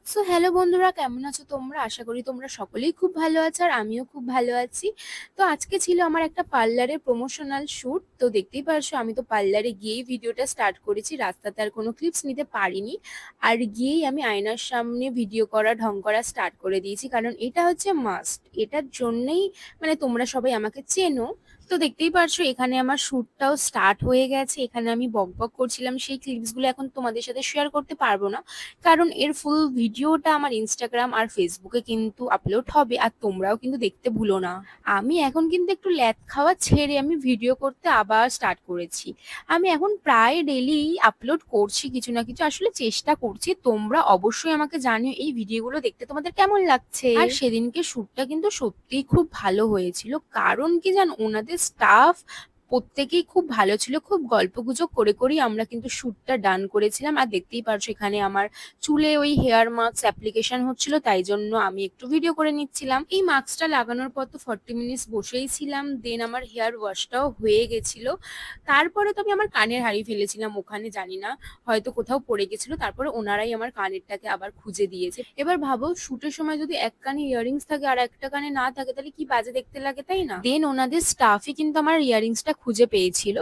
So hello বন্ধুরা, কেমন আছো তোমরা? আশা করি তোমরা সকলেই খুব ভালো আছো আর আমিও খুব ভালো আছি। তো আজকে ছিল আমার একটা পার্লারের প্রমোশনাল শুট। তো দেখতেই পারছো আমি তো পার্লারে গিয়েই ভিডিওটা স্টার্ট করেছি, রাস্তাতে আর কোনো ক্লিপস নিতে পারিনি। আর গিয়েই আমি আয়নার সামনে ভিডিও করা ঢং করা স্টার্ট করে দিয়েছি, কারণ এটা হচ্ছে মাস্ট। এটার জন্যই মানে তোমরা সবাই আমাকে চেনো। তো দেখতেই পারছো এখানে আমার শ্যুটটাও স্টার্ট হয়ে গেছে। এখানে আমি বকবক করছিলাম, সেই ক্লিপসগুলো এখন তোমাদের সাথে শেয়ার করতে পারবো না, কারণ এর ফুল ভিডিওটা আমার ইনস্টাগ্রাম আর ফেসবুকে কিন্তু আপলোড হবে, আর তোমরাও কিন্তু দেখতে ভুলো না। আমি এখন কিন্তু একটু ল্যাদ খাওয়া ছেড়ে আমি ভিডিও করতে আবার স্টার্ট করেছি। আমি এখন প্রায় ডেলি আপলোড করছি কিছু না কিছু, আসলে চেষ্টা করছি। তোমরা অবশ্যই আমাকে জানিও এই ভিডিওগুলো দেখতে তোমাদের কেমন লাগছে। আর সেদিনকে শ্যুটটা কিন্তু সত্যিই খুব ভালো হয়েছিল, কারণ কি জানো, ওনাদের স্টাফ প্রত্যেকেই খুব ভালো ছিল। খুব গল্পগুজব করে করেই আমরা কিন্তু শ্যুটটা ডান করেছিলাম। আর দেখতেই পারছো এখানে আমার চুলে ওই হেয়ার মাস্ক অ্যাপ্লিকেশন হচ্ছিল, তাই জন্য আমি একটু ভিডিও করে নিচ্ছিলাম। এই মাস্কটা লাগানোর পর তো 40 মিনিটস বসেই ছিলাম, দেন আমার হেয়ার ওয়াশটাও হয়ে গেছিল। তারপরে তো আমি আমার কানের হারিয়ে ফেলেছিলাম ওখানে, জানি না হয়তো কোথাও পড়ে গেছিল, তারপরে ওনারাই আমার কানেরটাকে আবার খুঁজে দিয়েছে। এবার ভাবো, শুটের সময় যদি এক কানে ইয়াররিংস থাকে আর একটা কানে না থাকে, তাহলে কি বাজে দেখতে লাগে, তাই না? দেন ওনাদের স্টাফই কিন্তু আমার ইয়াররিংসটা খুঁজে পেয়েছিল।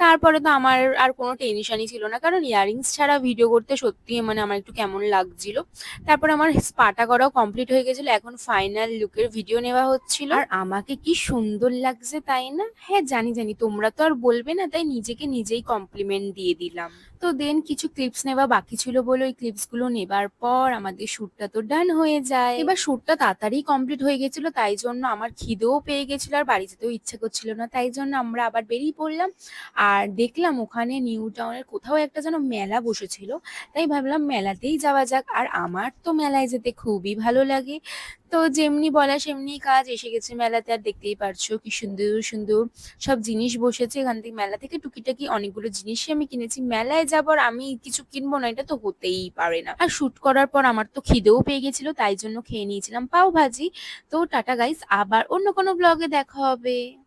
তারপরে তো আমার আর কোনো টেনশনই ছিল না, কারণ ইয়াররিংস ছাড়া ভিডিও করতে সত্যি মানে আমার একটু কেমন লাগছিল। তারপরে আমার স্পাটা করাও কমপ্লিট হয়ে গেছিল, এখন ফাইনাল লুকের ভিডিও নেওয়া হচ্ছিল। আর আমাকে কি সুন্দর লাগছে তাই না? হ্যাঁ জানি জানি, তোমরা তো আর বলবে না, তাই নিজেকে নিজেই কমপ্লিমেন্ট দিয়ে দিলাম। তো দেন কিছু ক্লিপস নেওয়া বাকি ছিল বলে ওই ক্লিপস গুলো নেবার পর আমাদের শ্যুটটা তো ডান হয়ে যায়। এবার শ্যুটটা তাড়াতাড়ি কমপ্লিট হয়ে গেছিল, তাই জন্য আমার খিদেও পেয়ে গেছিল আর বাড়ি যেতেও ইচ্ছে করছিল না, তাই জন্য আমরা আবার বেরিয়ে পড়লাম। আর দেখলাম ওখানে নিউ টাউনের কোথাও একটা যেন মেলা বসেছিল, তাই ভাবলাম মেলাতেই যাওয়া যাক। আর আমার তো মেলায় যেতে খুবই ভালো লাগে। তো যেমনি বলা সেমনি কাজ, এসে গেছে মেলাতে। আর দেখতেই পারছো কি সুন্দর সুন্দর সব জিনিস বসেছে। এখান থেকে মেলা থেকে টুকিটাকি অনেকগুলো জিনিসই আমি কিনেছি। মেলায় যাবার আমি কিছু কিনবো না, এটা তো হতেই পারে না। আর শুট করার পর আমার তো খিদেও পেয়ে গেছিল, তাই জন্য খেয়ে নিয়েছিলাম পাও ভাজি। তো টাটা গাইস, আবার অন্য কোনো ব্লগে দেখা হবে।